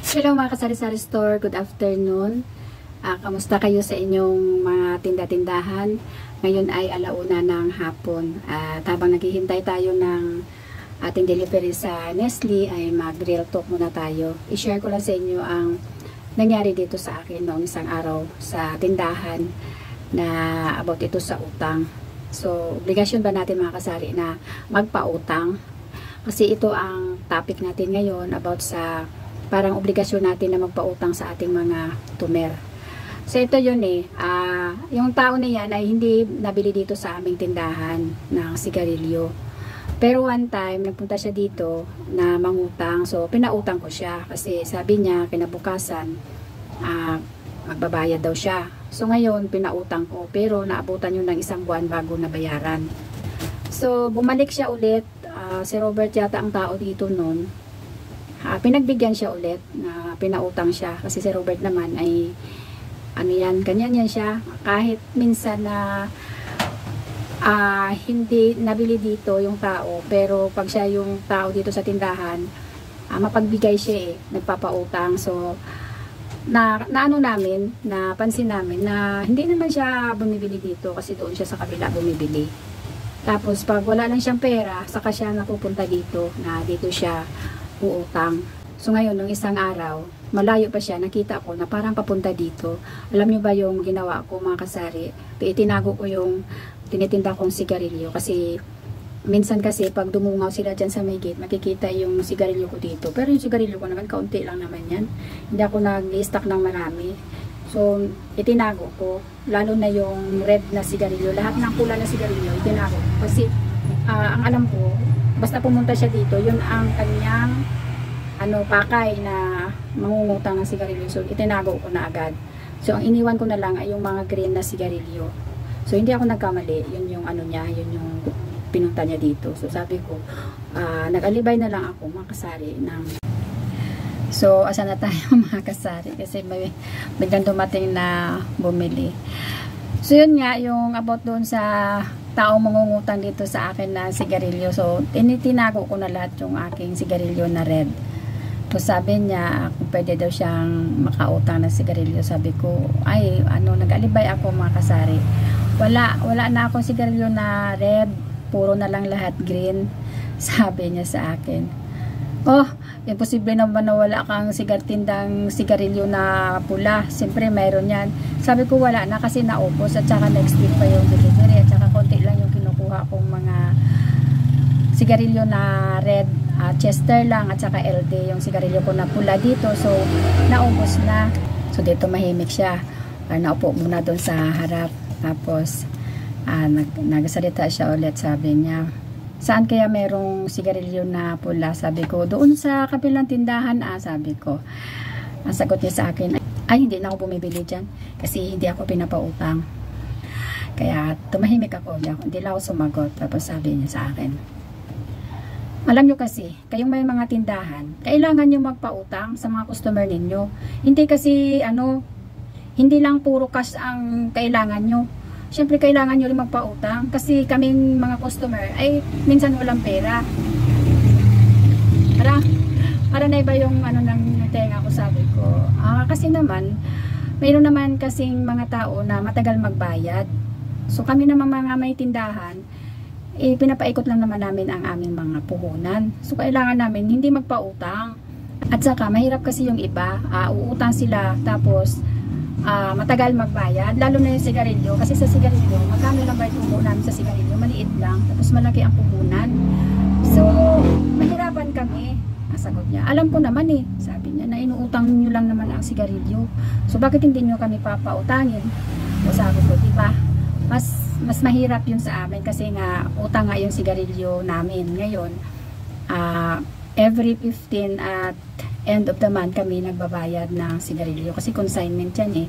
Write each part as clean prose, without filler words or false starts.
Hello mga kasari-sari store, good afternoon. Kamusta kayo sa inyong mga tinda-tindahan? Ngayon ay alauna ng hapon. At habang naghihintay tayo ng ating delivery sa Nestle, ay mag-real talk muna tayo. I-share ko lang sa inyo ang nangyari dito sa akin noong isang araw sa tindahan na about ito sa utang. So, obligasyon ba natin mga kasari na magpa-utang? Kasi ito ang topic natin ngayon about sa parang obligasyon natin na magpautang sa ating mga tumer. So ito yun yung tao na yan ay hindi nabili dito sa aming tindahan ng sigarilyo. Pero one time, nagpunta siya dito na mangutang. So pinautang ko siya kasi sabi niya kinabukasan magbabayad daw siya. So ngayon pinautang ko pero naabutan yun ng isang buwan bago nabayaran. So bumalik siya ulit. Si Robert yata ang tao dito noon. Pinagbigyan siya ulit na pinautang siya kasi si Robert naman ay ganyan yan siya kahit minsan na hindi nabili dito yung tao pero pag siya yung tao dito sa tindahan mapagbigay siya nagpapautang. So napansin namin na hindi naman siya bumibili dito kasi doon siya sa kabila bumibili. Tapos pag wala lang siyang pera saka siya napupunta dito na dito siya uutang. So ngayon, nung isang araw, malayo pa siya, nakita ko na parang papunta dito. Alam niyo ba yung ginawa ko mga kasari? Itinago ko yung tinitinda kong sigarilyo kasi minsan kasi pag dumungaw sila dyan sa may gate, makikita yung sigarilyo ko dito. Pero yung sigarilyo ko naman, kaunti lang naman yan. Hindi ako nag-i-stock ng marami. So, itinago ko. Lalo na yung red na sigarilyo. Lahat ng pula na sigarilyo, itinago ko. Kasi, ang alam ko, basta pumunta siya dito, yun ang kanyang pakay na mangungutang ng sigarilyo. So, itinago ko na agad. So, ang iniwan ko na lang ay yung mga green na sigarilyo. So, hindi ako nagkamali. Yun yung yun yung pinunta niya dito. So, sabi ko, nag-alibay na lang ako mga kasari ng... So, asa na tayo mga kasari? Kasi may biglang dumating na bumili. So, yun nga, yung about doon sa taong mangungutang dito sa akin na sigarilyo. So, tinitinago ko na lahat yung aking sigarilyo na red. So, sabi niya, kung pwede daw siyang makautang ng sigarilyo. Sabi ko, ay, nag-alibay ako mga kasari. Wala na akong sigarilyo na red. Puro na lang lahat green. Sabi niya sa akin. Oh, imposible naman na wala kang tindang sigarilyo na pula. Siyempre, mayroon yan. Sabi ko, wala na kasi naubos at saka next week pa yung delivery at saka konti lang yung kinukuha kong mga sigarilyo na red. Chester lang at saka LD yung sigarilyo ko na pula dito. So, naubos na. So, dito mahimik siya. Naupo muna doon sa harap. Tapos, nagsalita siya ulit. Sabi niya, saan kaya merong sigarilyo na pula? Sabi ko, doon sa kabilang tindahan sabi ko. Ang sagot niya sa akin, ay hindi na ako bumibili dyan kasi hindi ako pinapautang. Kaya tumahimik ako, hindi lang ako sumagot. Tapos sabi niya sa akin, alam nyo kasi, kayong may mga tindahan, kailangan nyo magpautang sa mga customer ninyo. Hindi kasi hindi lang puro cash ang kailangan nyo. Siyempre, kailangan nyo rin magpautang. Kasi kaming mga customer, ay minsan walang pera. Para na iba yung ng tenga ko, sabi ko. Kasi naman, mayroon naman kasing mga tao na matagal magbayad. So, kami naman mga may tindahan, pinapaikot lang naman namin ang aming mga puhunan. So, kailangan namin hindi magpautang. At saka, mahirap kasi yung iba. Uutang sila, tapos, matagal magbayad, lalo na yung sigarilyo kasi sa sigarilyo, magkano lang ba itubo namin sa sigarilyo, maliit lang tapos malaki ang puhunan. So mahirapan kami. Sagot niya, alam ko naman sabi niya na inuutang niyo lang naman ang sigarilyo, so bakit hindi niyo kami papautangin? O sabi ko, diba mas mahirap yun sa amin kasi nga utang nga yung sigarilyo namin ngayon. Every 15 at end of the month kami nagbabayad ng sigarilyo kasi consignment yan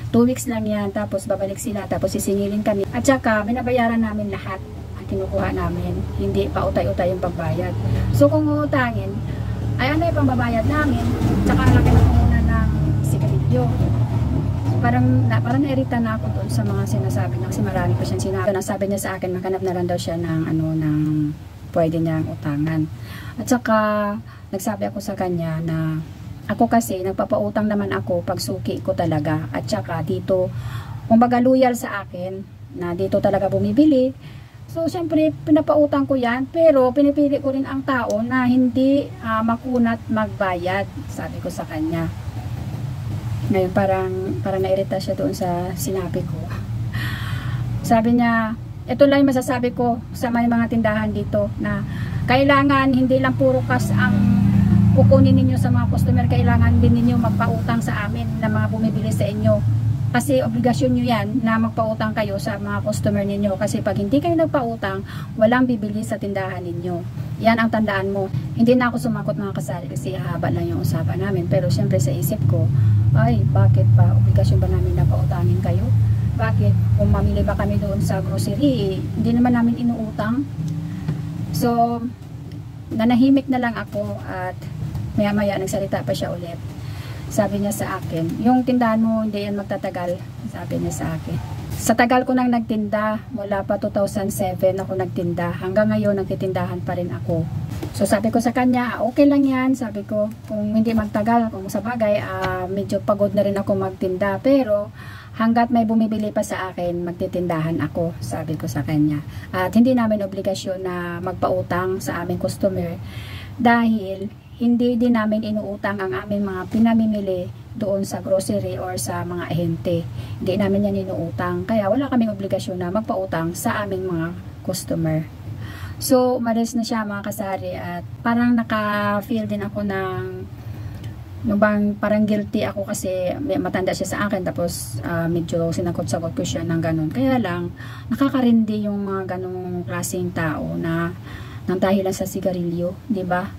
2 weeks lang yan, tapos babalik sila, tapos sisingilin kami at saka binabayaran namin lahat ang kinukuha namin, hindi pa utay-utay yung pagbayad. So kung uutangin ay yung pambabayad namin tsaka laki na muna ng sigarilyo. So, parang nairita na ako doon sa mga sinasabi na kasi marami pa siyang sinabi. Sabi niya sa akin, makanap na lang daw siya ng ng pwede niyang utangan. At saka nagsabi ako sa kanya na Ako kasi, nagpapautang naman ako pag suki ko talaga. At saka dito, kumbaga loyal sa akin, na dito talaga bumibili. So, syempre, pinapautang ko yan. Pero, pinipili ko rin ang tao na hindi makunat magbayad. Sabi ko sa kanya. Ngayon, parang nairita siya doon sa sinabi ko. Sabi niya, ito lang yung masasabi ko sa may mga tindahan dito na kailangan hindi lang puro cash ang kukunin ninyo sa mga customer, kailangan din ninyo magpautang sa amin na mga bumibili sa inyo. Kasi obligasyon nyo yan na magpautang kayo sa mga customer ninyo. Kasi pag hindi kayo nagpautang, walang bibili sa tindahan ninyo. Yan ang tandaan mo. Hindi na ako sumakot mga kasari kasi haba lang yung usapan namin. Pero syempre sa isip ko, ay bakit pa? Obligasyon ba namin na pautangin kayo? Bakit? Kung mamili ba kami doon sa grocery, hindi naman namin inuutang. So, nanahimik na lang ako at maya-maya nagsalita pa siya ulit. Sabi niya sa akin, yung tindahan mo hindi yan magtatagal. Sabi niya sa akin. Sa tagal ko nang nagtinda, mula pa 2007 ako nagtinda. Hanggang ngayon nagtitindahan pa rin ako. So sabi ko sa kanya, okay lang yan. Sabi ko, kung hindi magtagal, kung sa bagay, medyo pagod na rin ako magtinda. Pero hanggat may bumibili pa sa akin, magtitindahan ako. Sabi ko sa kanya. At hindi namin obligasyon na magpautang sa aming customer. Dahil hindi din namin inuutang ang aming mga pinamimili doon sa grocery or sa mga ahente. Hindi namin yan inuutang. Kaya wala kaming obligasyon na magpautang sa aming mga customer. So, umalis na siya mga kasari at parang naka-feel din ako ng parang guilty ako kasi matanda siya sa akin tapos medyo sinakot-sakot ko siya ng ganun. Kaya lang, nakakarindi yung mga ganung klaseng tao na nang dahilan sa sigarilyo, di ba?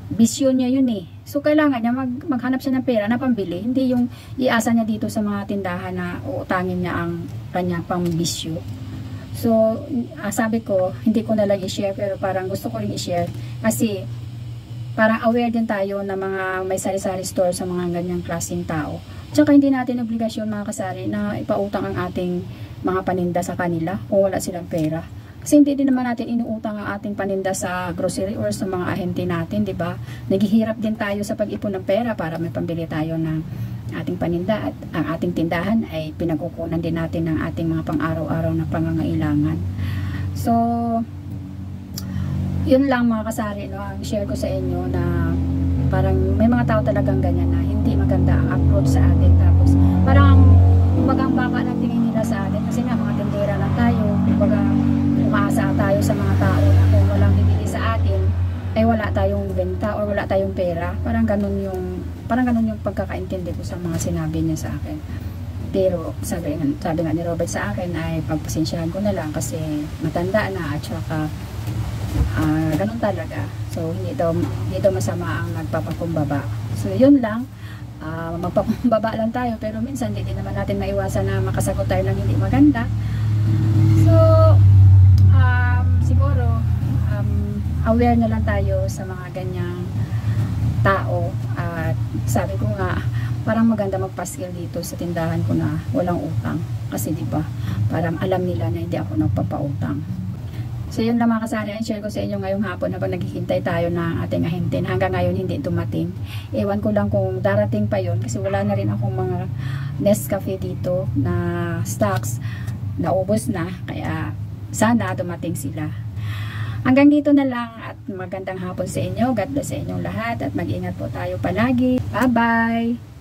Bisyo niya yun eh. So, kailangan niya maghanap siya ng pera na pambili. Hindi yung iasa niya dito sa mga tindahan na uutangin niya ang kanyang pambisyo. So, sabi ko, hindi ko na lang i-share pero parang gusto ko rin i-share. Kasi, parang aware din tayo na mga may sari-sari store sa mga ganyang klaseng tao. Tsaka hindi natin obligasyon mga kasari na ipautang ang ating mga paninda sa kanila kung wala silang pera. Kasi hindi din naman natin inuutang ang ating paninda sa grocery or sa mga ahente natin, di ba? Naghihirap din tayo sa pag-ipon ng pera para may pambili tayo ng ating paninda at ang ating tindahan ay pinagkukunan din natin ng ating mga pang-araw-araw na pangangailangan. So, yun lang mga kasari, no? Ang share ko sa inyo na parang may mga tao talagang ganyan na hindi maganda ang approach sa atin. Tapos, parang kumbagang baba ng tingin nila sa atin kasi nga mga tindera lang tayo. Kumbaga, umaasa tayo sa mga tao na kung walang bibili sa atin ay wala tayong benta or wala tayong pera. Parang ganun yung pagkakaintindi ko sa mga sinabi niya sa akin. Pero sabi nga ni Robert sa akin ay pagpasensyahan ko na lang kasi matanda na at saka ganun talaga. So hindi daw masama ang nagpapakumbaba. So yun lang. Magpakumbaba lang tayo pero minsan hindi naman natin maiwasan na makasagot tayo ng hindi maganda. So siguro aware na lang tayo sa mga ganyang tao at sabi ko nga parang maganda magpaskil dito sa tindahan ko na walang utang kasi di ba parang alam nila na hindi ako nagpapautang. So yun lang mga kasari, share ko sa inyo ngayong hapon habang naghihintay tayo ng ating ahente. Hanggang ngayon hindi dumating. Ewan ko lang kung darating pa yon kasi wala na rin akong mga Nescafe dito na stocks, naubos na kaya sana dumating sila. Hanggang dito na lang at magandang hapon sa inyo. God bless sa inyong lahat at mag-ingat po tayo palagi. Bye-bye!